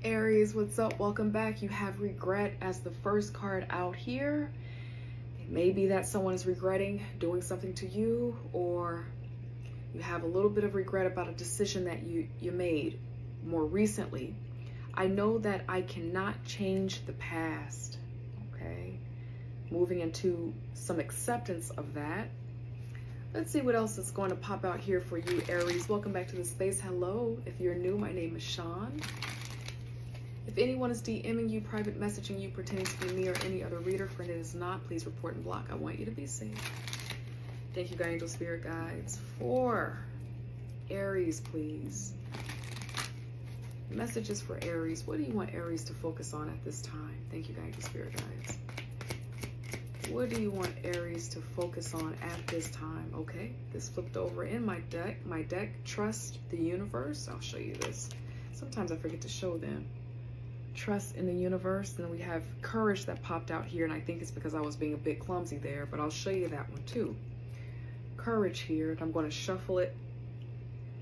Aries, what's up? Welcome back. You have regret as the first card out here. It may be that someone is regretting doing something to you, or you have a little bit of regret about a decision that you made more recently. I know that I cannot change the past, okay? Moving into some acceptance of that. Let's see what else is going to pop out here for you, Aries. Welcome back to the space. Hello. If you're new, my name is Sean. If anyone is DMing you, private messaging you, pretending to be me or any other reader, friend it is not, please report and block. I want you to be safe. Thank you, God, angel, spirit guides. For Aries, please. Messages for Aries. What do you want Aries to focus on at this time? Thank you, God, angel, spirit guides. What do you want Aries to focus on at this time? Okay, this flipped over in my deck. My deck, Trust the Universe. I'll show you this. Sometimes I forget to show them. Trust in the universe. And then we have Courage that popped out here, and I think it's because I was being a bit clumsy there, but I'll show you that one too. Courage here, and I'm going to shuffle it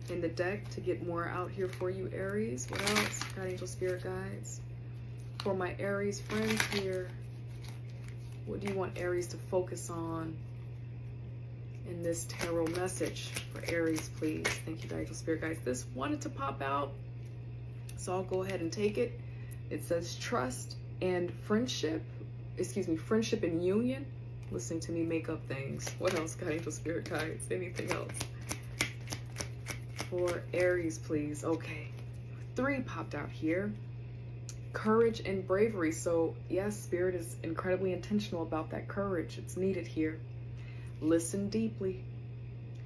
in the deck to get more out here for you, Aries. What else? God, angel, spirit guides. For my Aries friends here, what do you want Aries to focus on in this tarot message for Aries, please? Thank you, God, angel, spirit guides. This wanted to pop out, so I'll go ahead and take it. It says trust and friendship, friendship and union. Listening to me make up things. What else, God, angel, spirit guides? Anything else? For Aries, please. Okay. 3 popped out here. Courage and bravery. So, yes, spirit is incredibly intentional about that courage. It's needed here. Listen deeply.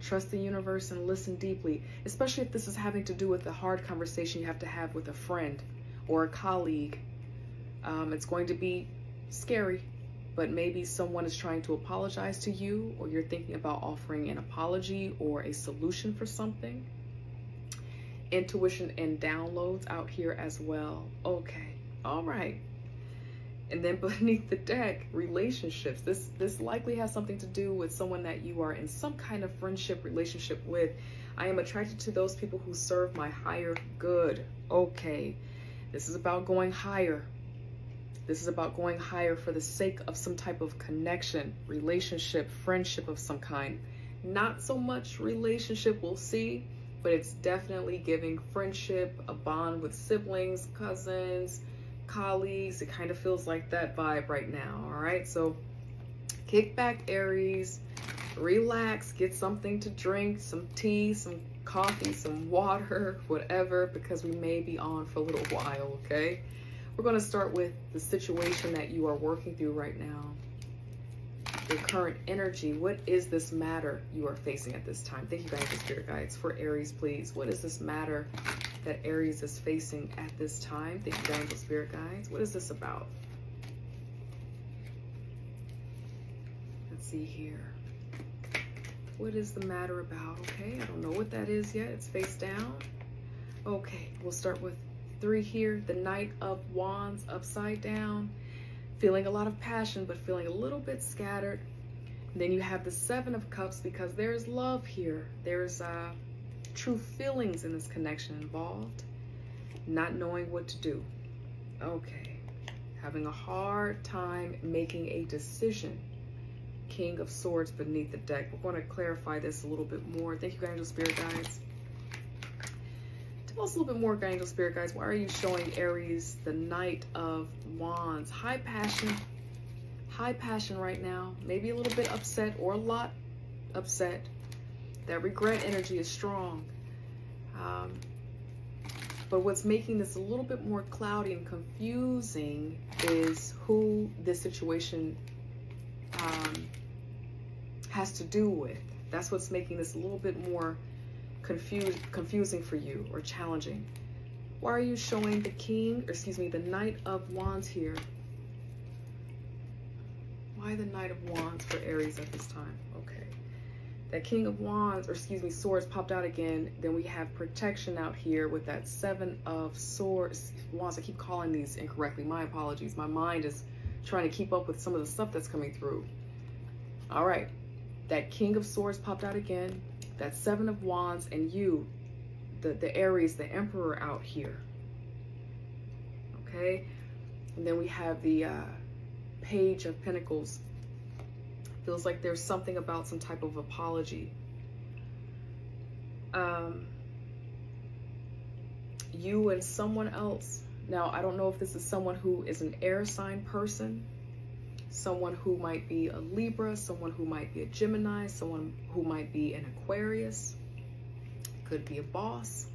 Trust the universe and listen deeply, especially if this is having to do with a hard conversation you have to have with a friend or a colleague. It's going to be scary, but maybe someone is trying to apologize to you, or you're thinking about offering an apology or a solution for something. Intuition and downloads out here as well. Okay, all right. And then beneath the deck, relationships. This likely has something to do with someone that you are in some kind of friendship relationship with. I am attracted to those people who serve my higher good. Okay, this is about going higher. This is about going higher for the sake of some type of connection, relationship, friendship of some kind. Not so much relationship, we'll see, but it's definitely giving friendship, a bond with siblings, cousins, colleagues. It kind of feels like that vibe right now. All right, so kick back, Aries, relax, get something to drink, some tea, some coffee, some water, whatever, because we may be on for a little while. Okay, we're going to start with the situation that you are working through right now, your current energy. What is this matter you are facing at this time? Thank you, guys, for spirit guides. For Aries, please, what is this matter that Aries is facing at this time? Thank you, guys, for spirit guides. What is this about? Let's see here. What is the matter about? Okay, I don't know what that is yet. It's face down. Okay, we'll start with 3 here. The Knight of Wands upside down. Feeling a lot of passion, but feeling a little bit scattered. And then you have the 7 of Cups, because there's love here. There's true feelings in this connection involved. Not knowing what to do. Okay. Having a hard time making a decision. King of Swords beneath the deck. We're going to clarify this a little bit more. Thank you, God, angel, spirit guides. Tell us a little bit more, God, angel, spirit guides. Why are you showing Aries the Knight of Wands? High passion right now. Maybe a little bit upset, or a lot upset. That regret energy is strong. But what's making this a little bit more cloudy and confusing is who this situation has to do with. That's what's making this a little bit more confusing for you, or challenging. Why are you showing the Knight of Wands here? Why the Knight of Wands for Aries at this time? Okay. That King of Wands, Swords popped out again. Then we have protection out here with that 7 of Wands. I keep calling these incorrectly. My apologies. My mind is trying to keep up with some of the stuff that's coming through. All right. That King of Swords popped out again. That 7 of Wands, and you, the Aries, the Emperor out here. okay? And then we have the Page of Pentacles. Feels like there's something about some type of apology. You and someone else. Now, I don't know if this is someone who is an air sign person, someone who might be a Libra, someone who might be a Gemini, someone who might be an Aquarius, could be a boss.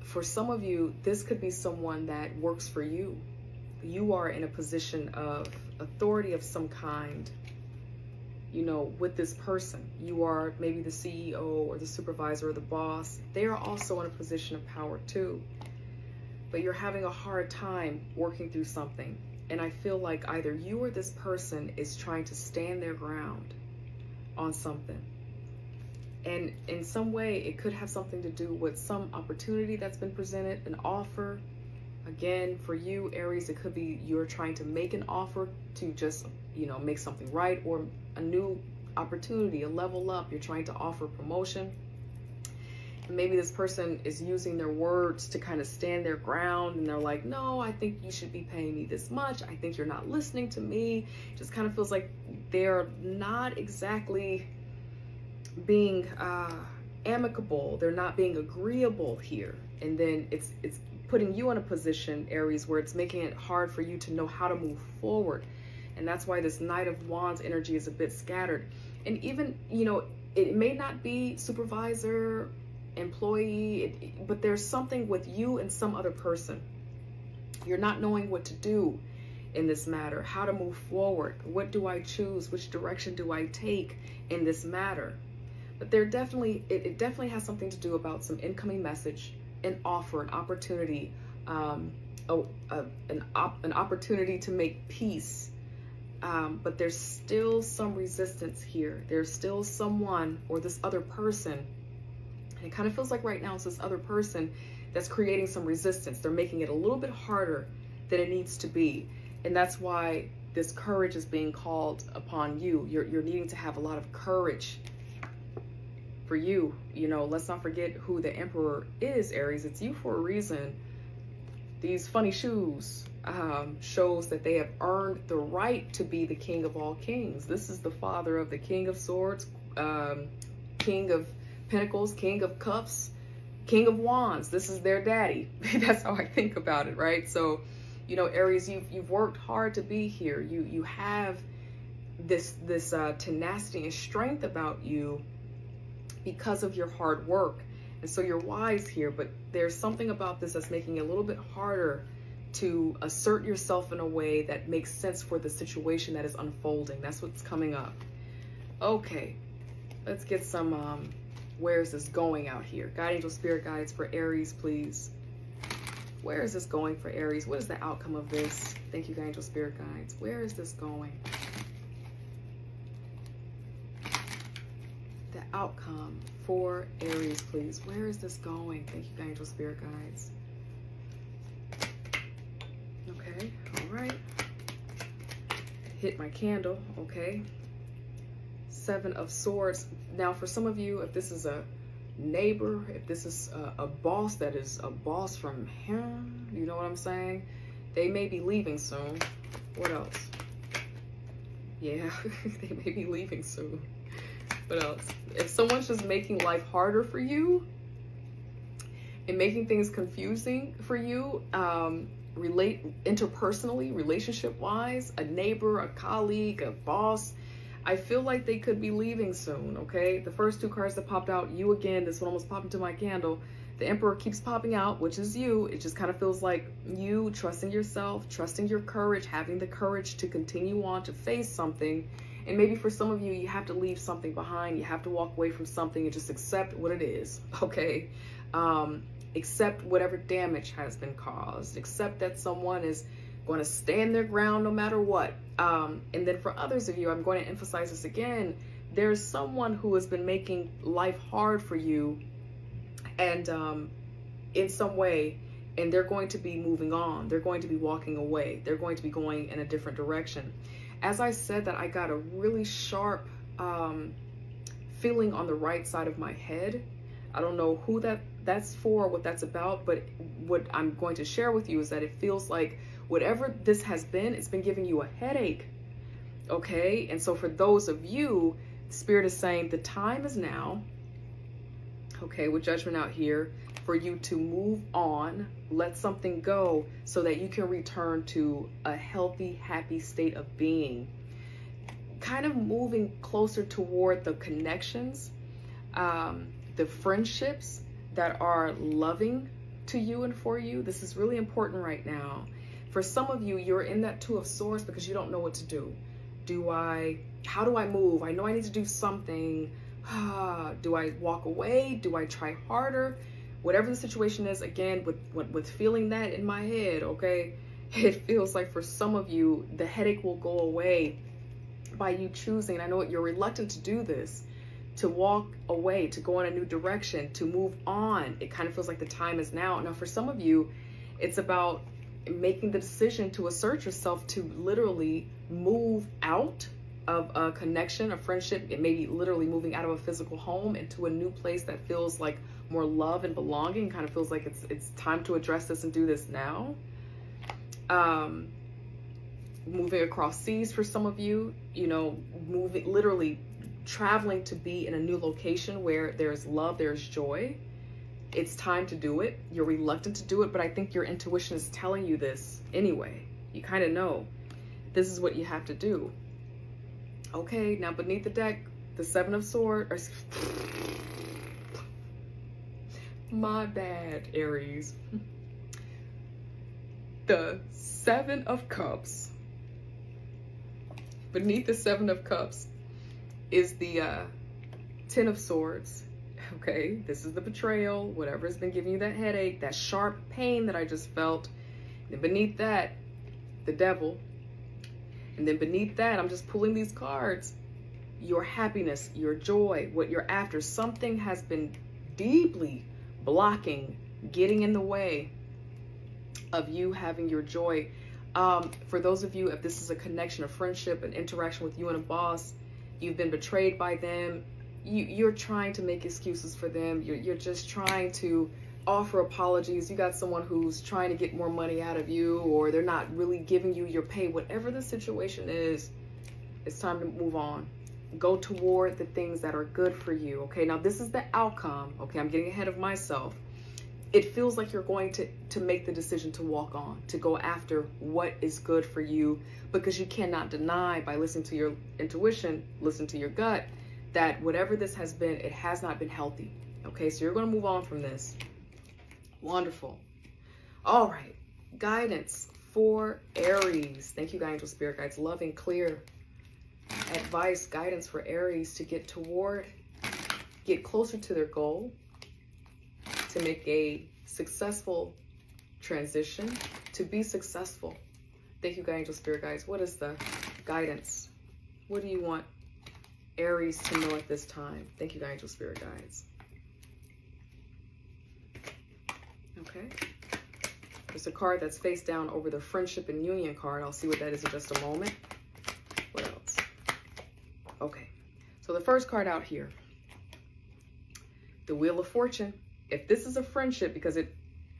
For some of you, this could be someone that works for you. You are in a position of authority of some kind, you know, with this person. You are maybe the CEO or the supervisor or the boss. They are also in a position of power too. But you're having a hard time working through something. And I feel like either you or this person is trying to stand their ground on something. And in some way, it could have something to do with some opportunity that's been presented, an offer. Again, for you, Aries, it could be you're trying to make an offer to just, you know, make something right, or a new opportunity, a level up. You're trying to offer promotion. And maybe this person is using their words to kind of stand their ground, and they're like, no, I think you should be paying me this much. I think you're not listening to me. It just kind of feels like they're not exactly being amicable. They're not being agreeable here. And then it's putting you in a position, Aries, where it's making it hard for you to know how to move forward. And that's why this Knight of Wands energy is a bit scattered. And even, you know, it may not be supervisor, employee, but there's something with you and some other person. You're not knowing what to do in this matter, how to move forward. What do I choose? Which direction do I take in this matter? But there definitely, it definitely has something to do about some incoming message, an offer, an opportunity, an opportunity to make peace. But there's still some resistance here. There's still someone or this other person. And it kind of feels like right now it's this other person that's creating some resistance. They're making it a little bit harder than it needs to be. And that's why this courage is being called upon you. You're needing to have a lot of courage for you. You know, let's not forget who the Emperor is, Aries. It's you for a reason. These funny shoes shows that they have earned the right to be the king of all kings. This is the father of the King of Swords, King of Pentacles, King of Cups, King of Wands. This is their daddy. That's how I think about it, right? So, you know, Aries, you've worked hard to be here. You have this tenacity and strength about you because of your hard work. And so you're wise here, but there's something about this that's making it a little bit harder to assert yourself in a way that makes sense for the situation that is unfolding. That's what's coming up. Okay, let's get some, where is this going out here? Guide angel spirit guides for Aries, please. Where is this going for Aries? What is the outcome of this? Thank you, guide angel spirit guides. Where is this going? The outcome for Aries, please. Where is this going? Thank you, angel spirit guides. Okay, all right. Hit my candle, okay. 7 of Swords. Now, for some of you, if this is a neighbor, if this is a boss that is a boss from him, you know what I'm saying? They may be leaving soon. What else? Yeah, they may be leaving soon. What else? If someone's just making life harder for you and making things confusing for you, interpersonally, relationship-wise, a neighbor, a colleague, a boss, I feel like they could be leaving soon, okay? The first 2 cards that popped out, you again, this one almost popped into my candle. The Emperor keeps popping out, which is you. It just kind of feels like you trusting yourself, trusting your courage, having the courage to continue on, to face something. And maybe for some of you, you have to leave something behind. You have to walk away from something and just accept what it is, okay? Accept whatever damage has been caused. Accept that someone is going to stand their ground no matter what. And then for others of you, I'm going to emphasize this again. There's someone who has been making life hard for you and in some way, and they're going to be moving on. They're going to be walking away. They're going to be going in a different direction. As I said that, I got a really sharp feeling on the right side of my head. I don't know who that that's for what that's about. But what I'm going to share with you is that it feels like whatever this has been, it's been giving you a headache. Okay, and so for those of you, Spirit is saying the time is now, okay, with Judgment out here, for you to move on, let something go, so that you can return to a healthy, happy state of being. Kind of moving closer toward the connections, the friendships that are loving to you and for you. This is really important right now. For some of you, you're in that Two of Swords because you don't know what to do. How do I move? I know I need to do something. Do I walk away? Do I try harder? Whatever the situation is, again, with feeling that in my head, okay, it feels like for some of you, the headache will go away by you choosing. I know you're reluctant to do this, to walk away, to go in a new direction, to move on. It kind of feels like the time is now. Now, for some of you, it's about making the decision to assert yourself, to literally move out of a connection, a friendship. It may be literally moving out of a physical home into a new place that feels like more love and belonging. Kind of feels like it's time to address this and do this now. Moving across seas for some of you, moving, literally traveling to be in a new location where there's love, there's joy. It's time to do it. You're reluctant to do it, but I think your intuition is telling you this anyway. You kind of know this is what you have to do. Okay, now beneath the deck, the Seven of Swords. My bad, Aries. The Seven of Cups. Beneath the Seven of Cups is the Ten of Swords. Okay, this is the betrayal, whatever has been giving you that headache, that sharp pain that I just felt. And beneath that, the Devil. And then beneath that, I'm just pulling these cards. Your happiness, your joy, what you're after. Something has been deeply blocking, getting in the way of you having your joy. For those of you, if this is a connection, a friendship, an interaction with you and a boss, you've been betrayed by them. You're trying to make excuses for them. You're just trying to offer apologies. You got someone who's trying to get more money out of you, or they're not really giving you your pay. Whatever the situation is, it's time to move on. Go toward the things that are good for you. Okay, now this is the outcome. Okay, I'm getting ahead of myself. It feels like you're going to make the decision to walk on, to go after what is good for you, because you cannot deny, by listening to your intuition, listen to your gut, that whatever this has been, it has not been healthy. Okay, so you're going to move on from this. Wonderful. All right, guidance for Aries. Thank you, Angel Spirit Guides. Loving, clear advice, guidance for Aries to get closer to their goal, to make a successful transition, to be successful. Thank you, Angel Spirit Guides. What is the guidance? What do you want Aries to know at this time? Thank you, Angel Spirit Guides. Okay. There's a card that's face down over the Friendship and Union card. I'll see what that is in just a moment. What else? Okay. So the first card out here, the Wheel of Fortune. If this is a friendship, because it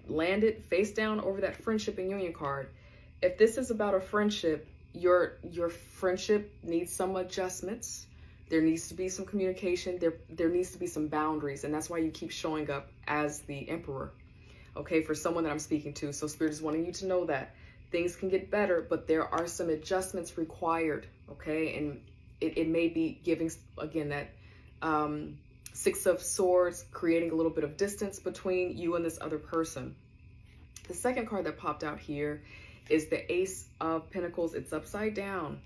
landed face down over that Friendship and Union card, if this is about a friendship, your friendship needs some adjustments. There needs to be some communication. There needs to be some boundaries. And that's why you keep showing up as the Emperor. Okay, for someone that I'm speaking to. So Spirit is wanting you to know that things can get better, but there are some adjustments required. Okay, and it may be giving, again, that Six of Swords, creating a little bit of distance between you and this other person. The second card that popped out here is the Ace of Pentacles. It's upside down.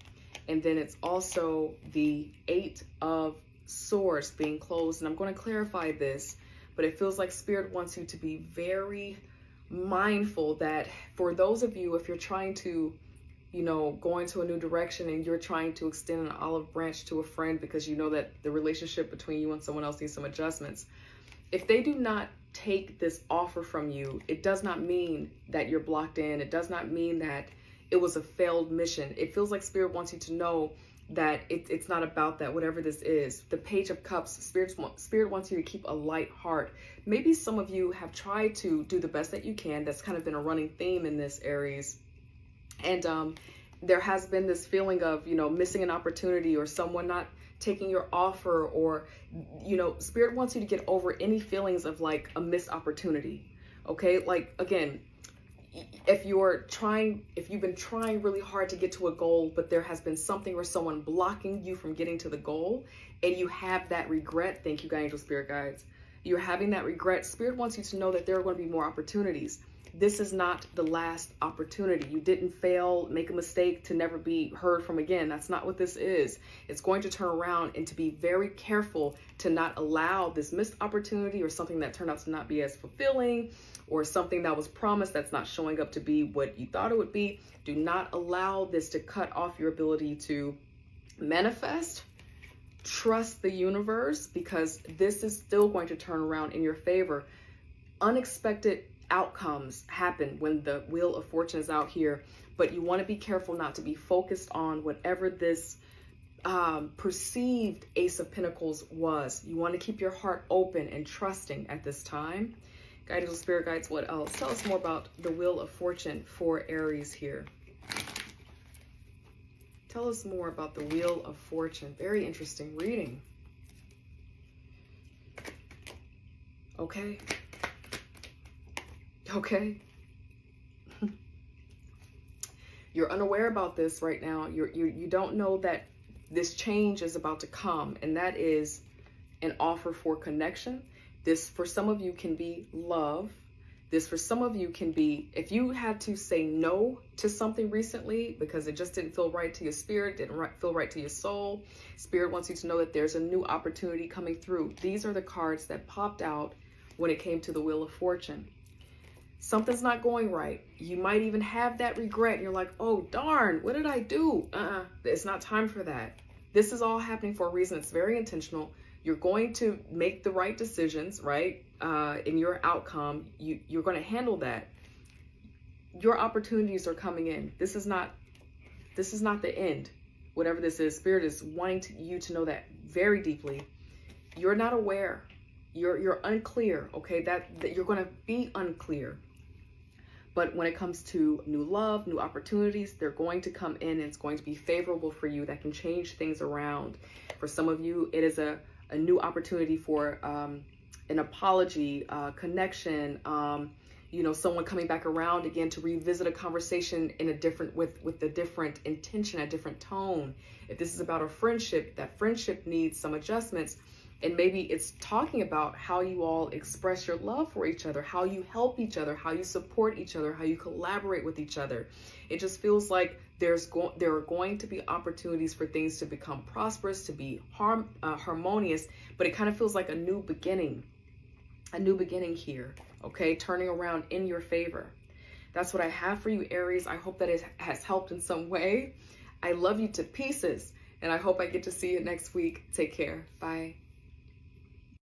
And then it's also the Eight of Swords being closed. And I'm going to clarify this, but it feels like Spirit wants you to be very mindful that for those of you, if you're trying to, go into a new direction and you're trying to extend an olive branch to a friend because you know that the relationship between you and someone else needs some adjustments, if they do not take this offer from you, it does not mean that you're blocked in. It does not mean that it was a failed mission. It feels like Spirit wants you to know that it's not about that, whatever this is. The Page of Cups, Spirit wants you to keep a light heart. Maybe some of you have tried to do the best that you can. That's kind of been a running theme in this, Aries. And there has been this feeling of, missing an opportunity, or someone not taking your offer, or, Spirit wants you to get over any feelings of like a missed opportunity. Okay, like, again, if you've been trying really hard to get to a goal, but there has been something or someone blocking you from getting to the goal, and you have that regret, thank you, angel spirit guides, you're having that regret, Spirit wants you to know that there are going to be more opportunities. This is not the last opportunity. You didn't fail, make a mistake to never be heard from again. That's not what this is. It's going to turn around, and to be very careful to not allow this missed opportunity, or something that turned out to not be as fulfilling, or something that was promised that's not showing up to be what you thought it would be. Do not allow this to cut off your ability to manifest. Trust the universe, because this is still going to turn around in your favor. Unexpected outcomes happen when the Wheel of Fortune is out here, but you want to be careful not to be focused on whatever this perceived Ace of Pentacles was. You want to keep your heart open and trusting at this time. Guided spirit guides, what else? Tell us more about the Wheel of Fortune for Aries here. Tell us more about the Wheel of Fortune. Very interesting reading. Okay. Okay. You're unaware about this right now. You don't know that this change is about to come, and that is an offer for connection. This, for some of you, can be love. This, for some of you, can be, if you had to say no to something recently because it just didn't feel right to your spirit, didn't feel right to your soul, Spirit wants you to know that there's a new opportunity coming through. These are the cards that popped out when it came to the Wheel of Fortune. Something's not going right. You might even have that regret. You're like, oh, darn, what did I do? It's not time for that. This is all happening for a reason. It's very intentional. You're going to make the right decisions, right? In your outcome, you're going to handle that. Your opportunities are coming in. This is not the end. Whatever this is, Spirit is wanting you to know that very deeply. You're not aware. You're unclear. Okay, that you're going to be unclear. But when it comes to new love, new opportunities, they're going to come in, and it's going to be favorable for you. That can change things around. For some of you, it is a new opportunity for an apology, connection, someone coming back around again to revisit a conversation in a different, with a different intention, a different tone. If this is about a friendship, that friendship needs some adjustments. And maybe it's talking about how you all express your love for each other, how you help each other, how you support each other, how you collaborate with each other. It just feels like there are going to be opportunities for things to become prosperous, to be harmonious, but it kind of feels like a new beginning here, okay? Turning around in your favor. That's what I have for you, Aries. I hope that it has helped in some way. I love you to pieces, and I hope I get to see you next week. Take care. Bye.